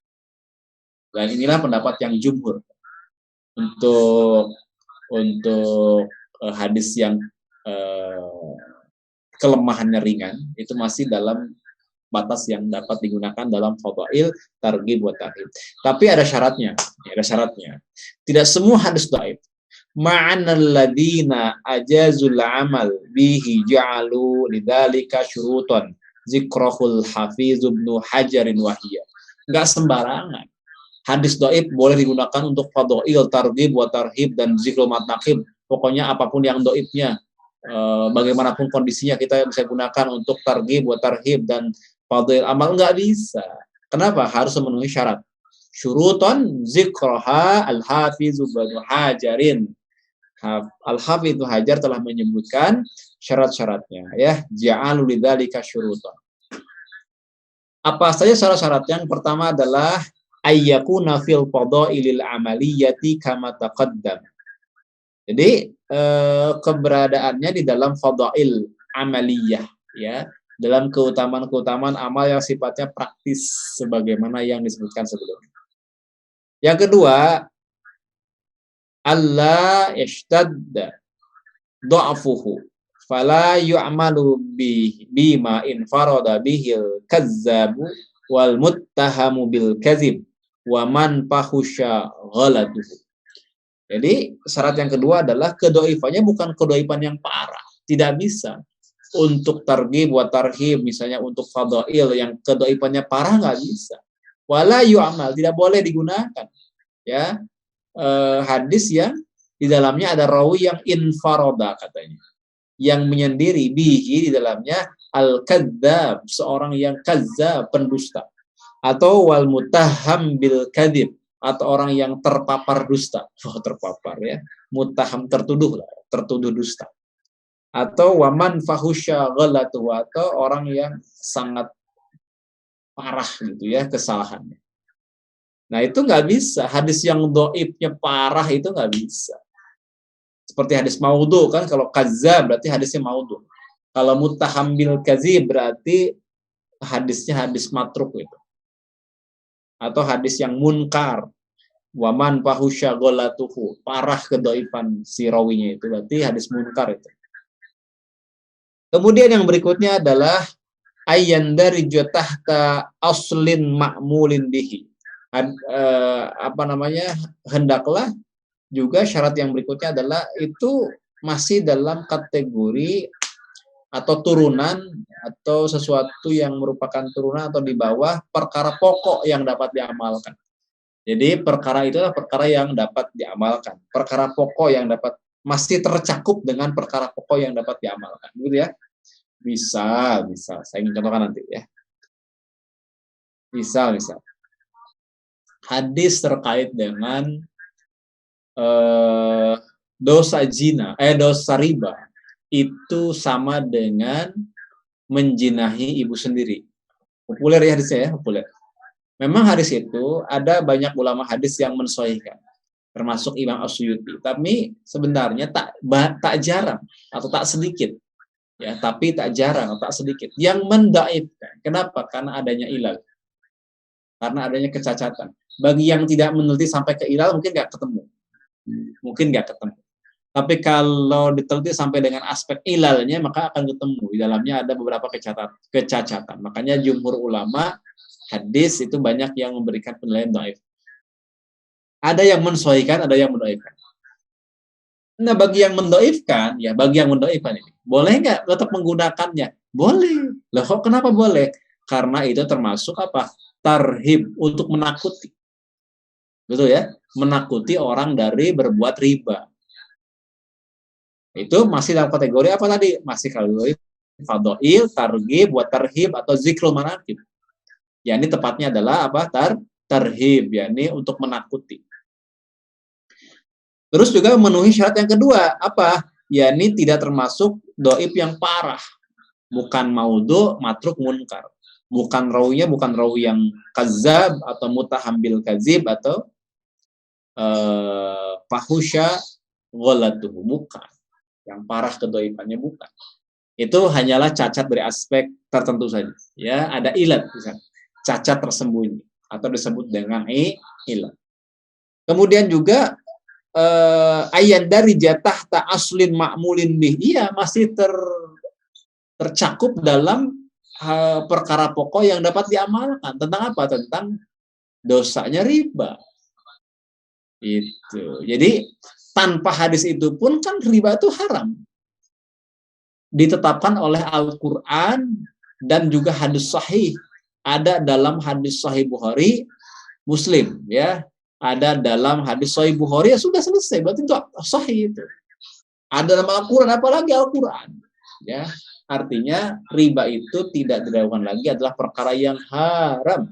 Dan inilah pendapat yang jumhur untuk hadis yang kelemahannya ringan, itu masih dalam batas yang dapat digunakan dalam fadail, targhib wa tarhib. Tapi ada syaratnya, ada syaratnya. Tidak semua hadis dhaif. Ma'anal ladina ajazul amal bihi ja'alu lidzalika syurutan zikrahul hafiz ibnu hajarin wahiyah. Enggak sembarangan. Hadis dhaif boleh digunakan untuk fadail, targhib wa tarhib dan zikrul manaqib. Pokoknya apapun yang dhaifnya, bagaimanapun kondisinya kita bisa gunakan untuk targhib wa tarhib dan fadail amal, enggak bisa. Kenapa? Harus memenuhi syarat. Syuruton zikraha al-hafiz ibnu hajarin. Al-Hafiz Ibnu Hajar telah menyebutkan syarat-syaratnya ya, ja'alu lidzalika syurutan. Apa saja syarat-syaratnya? Yang pertama adalah ayyakuna fil fadailil amaliyati kama taqaddam. Jadi keberadaannya di dalam fadail amaliyah ya, dalam keutamaan-keutamaan amal yang sifatnya praktis sebagaimana yang disebutkan sebelumnya. Yang kedua, Allah yashtadda dha'fuhu fala yu'malu bima infarada bihil kazzabu wal muttahamu bil kazib wa man fahusha ghaladuhu. Jadi syarat yang kedua adalah kedoifannya bukan kedoifan yang parah, tidak bisa. Untuk targhib wa tarhib misalnya untuk fadail yang kedoifannya parah nggak bisa. Wala yu'mal, tidak boleh digunakan ya. Hadis yang di dalamnya ada rawi yang infaroda katanya, yang menyendiri bihi di dalamnya al-kadzab, seorang yang kadzab, pendusta, atau wal mutaham bil kadzib, atau orang yang terpapar dusta. Terpapar ya, mutaham tertuduh lah, tertuduh dusta. Atau waman fahusya ghalatu, atau orang yang sangat parah gitu ya kesalahannya. Nah itu nggak bisa, hadis yang dhaifnya parah itu nggak bisa. Seperti hadis maudhu kan, kalau kadzab berarti hadisnya maudhu. Kalau muttaham bil kadzib berarti hadisnya hadis matruk itu. Atau hadis yang munkar, waman fahusya ghalatuhu, parah kedhaifan si rawinya itu berarti hadis munkar itu. Kemudian yang berikutnya adalah ayyandariju tahta aslin ma'mulin bihi. Hendaklah juga syarat yang berikutnya adalah itu masih dalam kategori atau turunan atau sesuatu yang merupakan turunan atau di bawah perkara pokok yang dapat diamalkan. Jadi perkara itu adalah perkara yang dapat diamalkan, perkara pokok yang dapat masih tercakup dengan perkara pokok yang dapat diamalkan, gitu ya. Bisa. Saya ingin contohkan nanti ya. Bisa. Hadis terkait dengan dosa zina, dosa riba itu sama dengan menjinahi ibu sendiri. Populer ya hadisnya ya, populer. Memang hadis itu ada banyak ulama hadis yang mensahihkan, termasuk Imam As-Suyuti. Tapi sebenarnya tak jarang atau tak sedikit ya, tapi tak jarang atau tak sedikit yang mendaifkan. Kenapa? Karena adanya ilal. Karena adanya kecacatan. Bagi yang tidak meneliti sampai ke ilal mungkin nggak ketemu. Tapi kalau diteliti sampai dengan aspek ilalnya, maka akan ketemu di dalamnya ada beberapa kecacatan. Makanya jumhur ulama hadis itu banyak yang memberikan penilaian dhaif. Ada yang mensohikan, ada yang mendoifkan. Nah, bagi yang mendoifkan, ya bagi yang mendoifkan ini, boleh nggak tetap menggunakannya? Boleh. Loh, kok kenapa boleh? Karena itu termasuk apa? Tarhib, untuk menakuti. Betul ya? Menakuti orang dari berbuat riba. Itu masih dalam kategori apa tadi? Masih kategori fadhail, targhib, buat tarhib atau zikrul manaqib. Ya, ini tepatnya adalah apa? Tarhib, yakni untuk menakuti. Terus juga memenuhi syarat yang kedua, apa? Yakni tidak termasuk doib yang parah. Bukan maudhu, matruk, munkar. Bukan rawinya, bukan rawi yang kazab atau mutahambil kazib atau fahusya ghalatuhu, bukan. Yang parah kedoibannya, bukan. Itu hanyalah cacat dari aspek tertentu saja. Ya, ada ilat, misalnya. Cacat tersembunyi atau disebut dengan ilat. Kemudian juga ayat dari jatah ta'aslin ma'mulin bih. Iya, masih tercakup dalam perkara pokok yang dapat diamalkan. Tentang apa? Tentang dosanya riba. Itu. Jadi tanpa hadis itu pun kan riba itu haram. Ditetapkan oleh Al-Quran dan juga hadis sahih. Ada dalam hadis sahih Bukhari, Muslim, ya. Ada dalam hadis sahih Bukhari, ya sudah selesai. Berarti itu sahih itu. Ada dalam Al-Quran, apalagi Al-Quran. Ya, artinya riba itu tidak dilakukan lagi adalah perkara yang haram.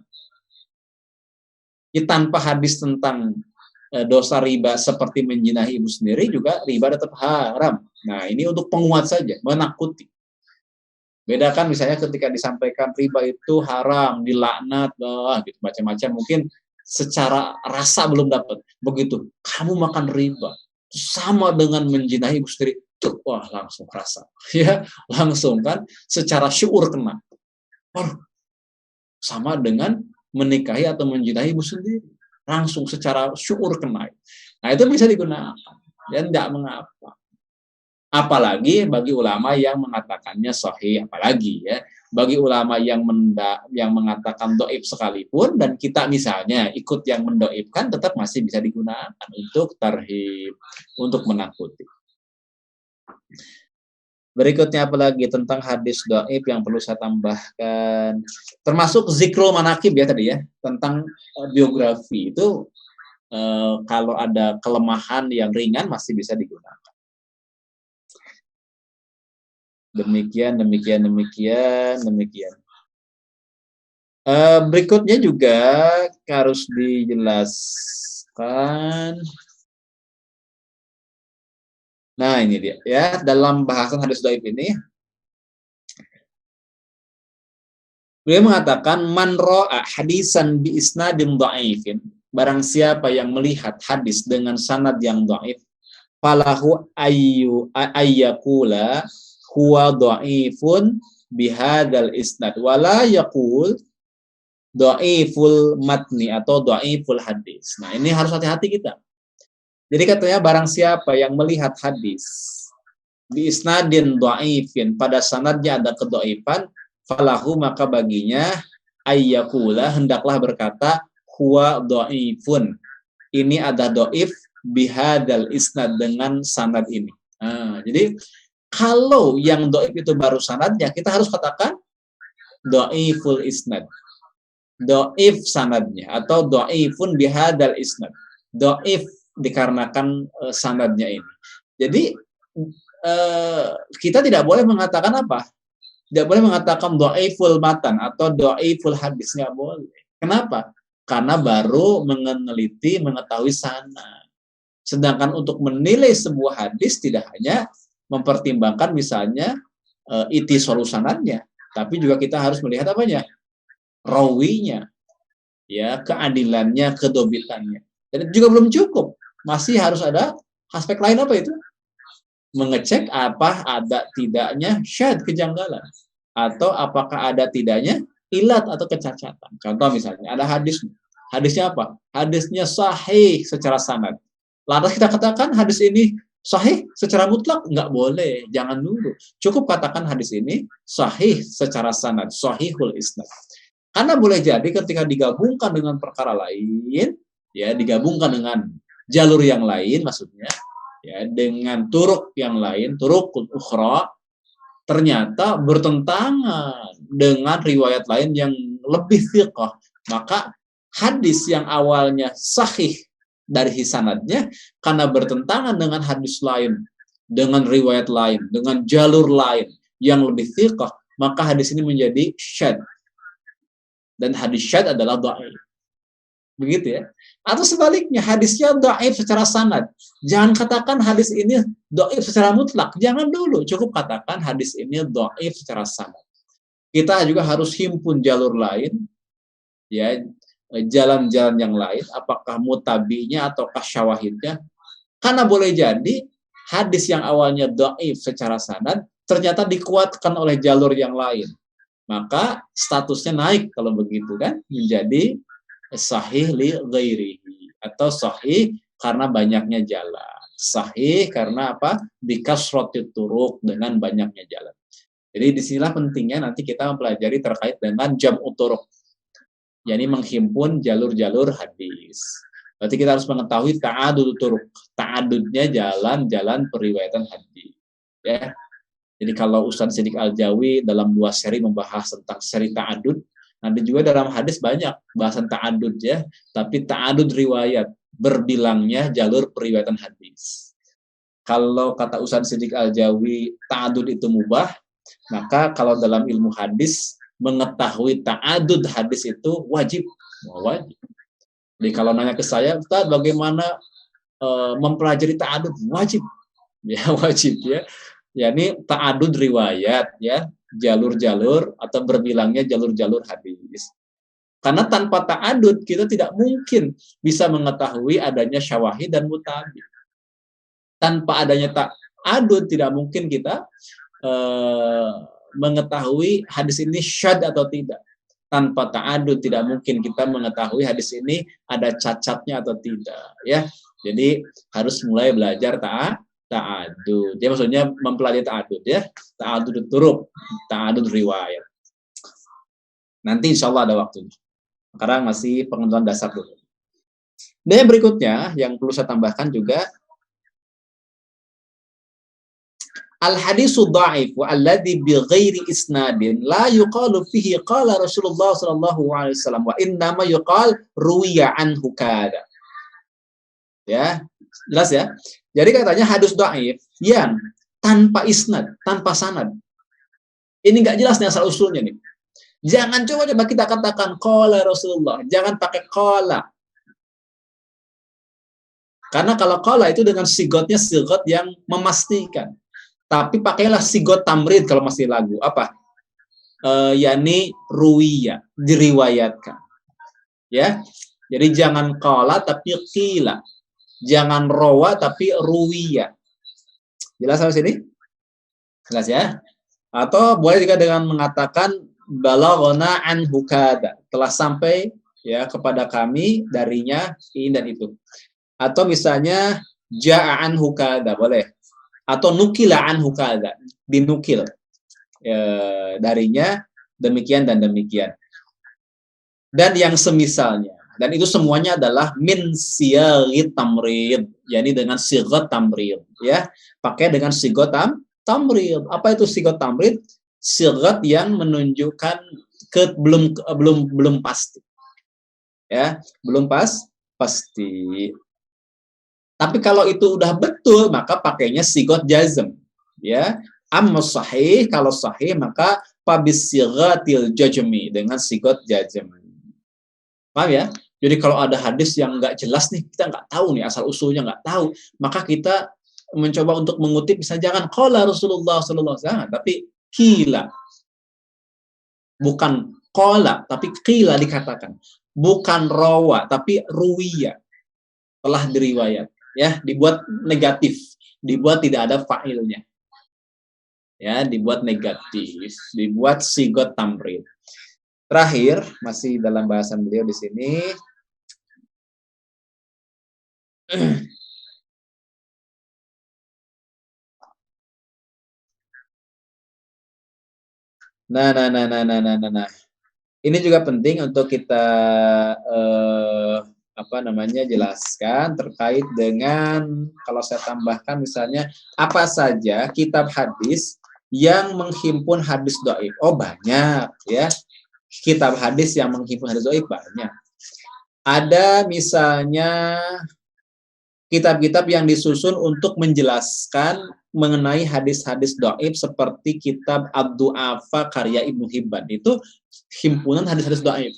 Tanpa hadis tentang dosa riba seperti menjinahi ibu sendiri juga riba tetap haram. Nah, ini untuk penguat saja, menakuti. Bedakan misalnya ketika disampaikan riba itu haram, dilaknat, gitu macam-macam. Mungkin secara rasa belum dapat. Begitu, kamu makan riba sama dengan menjinahi ibu sendiri. Tuh, wah langsung rasa. Ya, langsung kan secara syuur kena. Sama dengan menikahi atau menjinahi ibu sendiri. Langsung secara syuur kena. Nah, itu bisa digunakan. Dan tidak mengapa. Apalagi bagi ulama yang mengatakannya sahih, apalagi ya bagi ulama yang mengatakan doib sekalipun dan kita misalnya ikut yang mendoibkan, tetap masih bisa digunakan untuk tarhib, untuk menakuti. Berikutnya apalagi tentang hadis doib yang perlu saya tambahkan, termasuk zikrul manakib ya tadi ya, tentang biografi itu kalau ada kelemahan yang ringan masih bisa digunakan. Demikian. Berikutnya juga harus dijelaskan. Nah, ini dia ya, dalam bahasan hadis dhaif ini beliau mengatakan man ra'a hadisan bi isnadin dhaifin, barang siapa yang melihat hadis dengan sanad yang dhaif, falahu ayyakula huwa dhaifun bihadzal isnad wala yaqul dhaiful matni atau dhaiful hadis. Nah, ini harus hati-hati kita. Jadi katanya barang siapa yang melihat hadis bi isnadin dhaifin, pada sanadnya ada kedhaifan, falahu maka baginya ayyakula hendaklah berkata huwa dhaifun. Ini ada dhaif bihadzal isnad, dengan sanad ini. Nah, jadi kalau yang dhaif itu baru sanadnya, kita harus katakan dhaiful isnad. Dhaif sanadnya atau dhaifun bihadzal isnad. Dhaif dikarenakan sanadnya ini. Jadi kita tidak boleh mengatakan apa? Tidak boleh mengatakan dhaiful matan atau dhaiful hadis, nggak boleh. Kenapa? Karena baru meneliti, mengetahui sanad. Sedangkan untuk menilai sebuah hadis tidak hanya mempertimbangkan misalnya itisolu sanadnya, tapi juga kita harus melihat apanya? Rawinya, ya, keadilannya, kedobitannya. Dan itu juga belum cukup, masih harus ada aspek lain. Apa itu? Mengecek apa ada tidaknya syad, kejanggalan, atau apakah ada tidaknya ilat atau kecacatan. Contoh misalnya ada hadisnya apa? Hadisnya sahih secara sanad. Lantas kita katakan hadis ini Sahih secara mutlak nggak boleh, jangan dulu. Cukup katakan hadis ini sahih secara sanad, sahihul isnad. Karena boleh jadi ketika digabungkan dengan perkara lain, ya digabungkan dengan jalur yang lain maksudnya, ya dengan turuk yang lain, turuk ukhra, ternyata bertentangan dengan riwayat lain yang lebih thiqah. Maka hadis yang awalnya sahih dari sanadnya karena bertentangan dengan hadis lain, dengan riwayat lain, dengan jalur lain yang lebih thiqah, maka hadis ini menjadi syadz. Dan hadis syadz adalah dhaif. Begitu ya. Atau sebaliknya, hadisnya dhaif secara sanad. Jangan katakan hadis ini dhaif secara mutlak. Jangan dulu, cukup katakan hadis ini dhaif secara sanad. Kita juga harus himpun jalur lain, ya, jalan-jalan yang lain, apakah mutabinya ataukah syawahidnya. Karena boleh jadi hadis yang awalnya dhaif secara sanad ternyata dikuatkan oleh jalur yang lain. Maka statusnya naik kalau begitu kan, menjadi sahih li ghairihi, atau sahih karena banyaknya jalan. Sahih karena apa? Bikasratit turuq, dengan banyaknya jalan. Jadi disinilah pentingnya nanti kita mempelajari terkait dengan jam'u turuq, yakni menghimpun jalur-jalur hadis. Berarti kita harus mengetahui ta'adud turuq, ta'adudnya jalan-jalan periwayatan hadis. Ya. Jadi kalau Ustaz Siddiq Al-Jawi dalam 2 seri membahas tentang seri ta'adud, nanti juga dalam hadis banyak bahasan ta'adud ya, tapi ta'adud riwayat, berbilangnya jalur periwayatan hadis. Kalau kata Ustaz Siddiq Al-Jawi ta'adud itu mubah, maka kalau dalam ilmu hadis mengetahui ta'adud hadis itu wajib. Wajib. Jadi kalau nanya ke saya, Ustaz bagaimana mempelajari ta'adud? Wajib. Ya, wajib ya. Yakni ta'adud riwayat ya, jalur-jalur atau berbilangnya jalur-jalur hadis. Karena tanpa ta'adud kita tidak mungkin bisa mengetahui adanya syawahid dan mutabi. Tanpa adanya ta'adud tidak mungkin kita mengetahui hadis ini syadz atau tidak. Tanpa ta'adud tidak mungkin kita mengetahui hadis ini ada cacatnya atau tidak ya. Jadi harus mulai belajar ta'adud. Dia maksudnya mempelajari ta'adud ya. Ta'adud turuq, ta'adud riwayat. Nanti insya Allah ada waktunya. Sekarang masih pengetahuan dasar dulu. Dan yang berikutnya yang perlu saya tambahkan juga, al-hadisu dha'if wa alladhi bi ghairi isnadin la yuqalu fihi qala Rasulullah sallallahu alaihi wasallam wa innama yuqal ruwiya anhu kada. Ya, jelas ya. Jadi katanya hadis dhaif yang tanpa isnad, tanpa sanad. Ini nggak jelas nih asal usulnya nih. Jangan coba kita katakan qala Rasulullah, jangan pakai qala. Karena kalau qala itu dengan sigotnya sigot yang memastikan. Tapi pakailah sigot tamrid kalau masih lagu. Apa? Yani ruwiya, diriwayatkan. Ya. Jadi jangan qala tapi qila. Jangan rawa tapi ruwiya. Jelas sampai sini? Jelas ya? Atau boleh juga dengan mengatakan balaghana anhu kada, telah sampai ya kepada kami darinya ini dan itu. Atau misalnya ja'a anhu kada, boleh. Atau nukila anhu kada, dinukil darinya demikian dan demikian. Dan yang semisalnya. Dan itu semuanya adalah min siyaghi tamrid, yakni dengan sigat tamrid ya. Pakai dengan sigat tamrid. Apa itu sigat tamrid? Sigat yang menunjukkan belum pasti. Ya, belum pasti. Tapi kalau itu udah betul maka pakainya sigat jazm ya. Amma sahih, kalau sahih maka pabis sigatil jazmi, dengan sigat jazm. Paham ya? Jadi kalau ada hadis yang nggak jelas nih, kita nggak tahu nih asal usulnya, nggak tahu, maka kita mencoba untuk mengutip, bisa jangan qala Rasulullah sallallahu alaihi wasallam, tapi qila. Bukan qala, tapi qila dikatakan. Bukan rawa, tapi ruwiya. Telah diriwayat, ya, dibuat negatif, dibuat tidak ada fa'ilnya. Ya, dibuat negatif, dibuat sigot tamrid. Terakhir, masih dalam bahasan beliau di sini. Nah, nah, nah, nah, nah, nah, nah, nah. Ini juga penting untuk kita apa namanya jelaskan terkait dengan kalau saya tambahkan misalnya apa saja kitab hadis yang menghimpun hadis dhaif. Oh, banyak ya. Kitab hadis yang menghimpun hadis dhaif banyak. Ada misalnya kitab-kitab yang disusun untuk menjelaskan mengenai hadis-hadis dhaif seperti kitab Ad-Du'afa karya Ibnu Hibban. Itu himpunan hadis-hadis dhaif.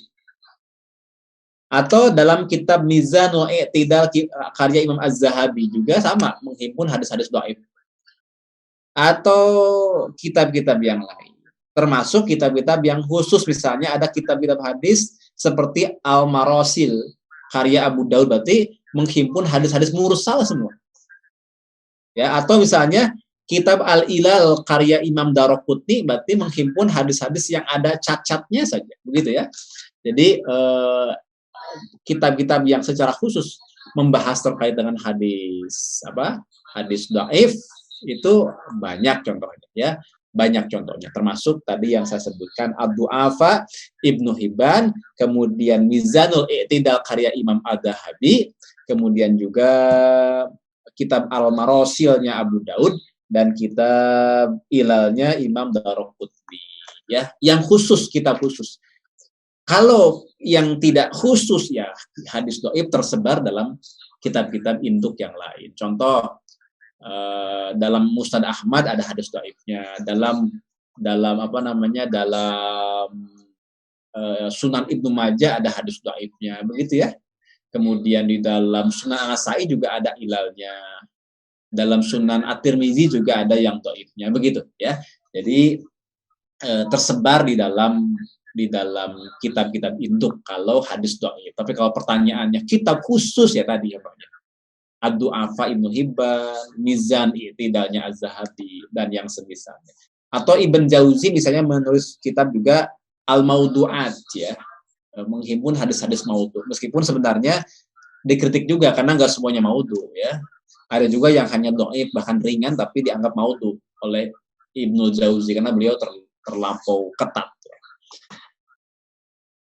Atau dalam kitab Mizanul I'tidal karya Imam Az-Zahabi juga sama menghimpun hadis-hadis dhaif. Atau kitab-kitab yang lain. Termasuk kitab-kitab yang khusus misalnya ada kitab-kitab hadis seperti Al-Marasil karya Abu Daud berarti menghimpun hadis-hadis mursal semua. Ya, atau misalnya kitab Al-Ilal karya Imam Daraqutni berarti menghimpun hadis-hadis yang ada cacatnya saja, begitu ya. Jadi kitab-kitab yang secara khusus membahas terkait dengan hadis hadis dhaif itu banyak contohnya ya, banyak contohnya termasuk tadi yang saya sebutkan Ad-Du'afa Ibnu Hibban, kemudian Mizanul I'tidal karya Imam Az-Zahabi, kemudian juga kitab Al-Marasilnya Abu Daud dan kitab Ilalnya Imam Daraqutni ya, yang khusus, kitab khusus. Kalau yang tidak khusus ya hadis dhaif tersebar dalam kitab-kitab induk yang lain. Contoh dalam Musnad Ahmad ada hadis dhaifnya, dalam Sunan Ibnu Majah ada hadis dhaifnya, begitu ya. Kemudian di dalam Sunan An-Nasa'i juga ada ilalnya. Dalam Sunan At-Tirmizi juga ada yang dhaifnya, begitu ya. Jadi tersebar di dalam kitab-kitab induk kalau hadis dhaif. Tapi kalau pertanyaannya kitab khusus ya tadi ya Pak ya. Ad-Du'afa Ibnu Hibban, Mizan I'tidalnya Az-Zahabi dan yang semisalnya. Atau Ibn Jauzi misalnya menulis kitab juga Al-Maudu'at ya, menghimpun hadis-hadis maudhu. Meskipun sebenarnya dikritik juga karena nggak semuanya maudhu ya. Ada juga yang hanya dhaif bahkan ringan tapi dianggap maudhu oleh Ibnu Jauzi karena beliau terlampau ketat.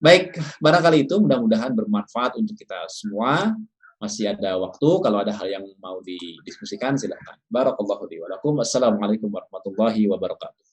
Baik, barangkali itu mudah-mudahan bermanfaat untuk kita semua. Masih ada waktu, kalau ada hal yang mau didiskusikan silahkan. Barakallahu li wa lakum. Wassalamualaikum warahmatullahi wabarakatuh.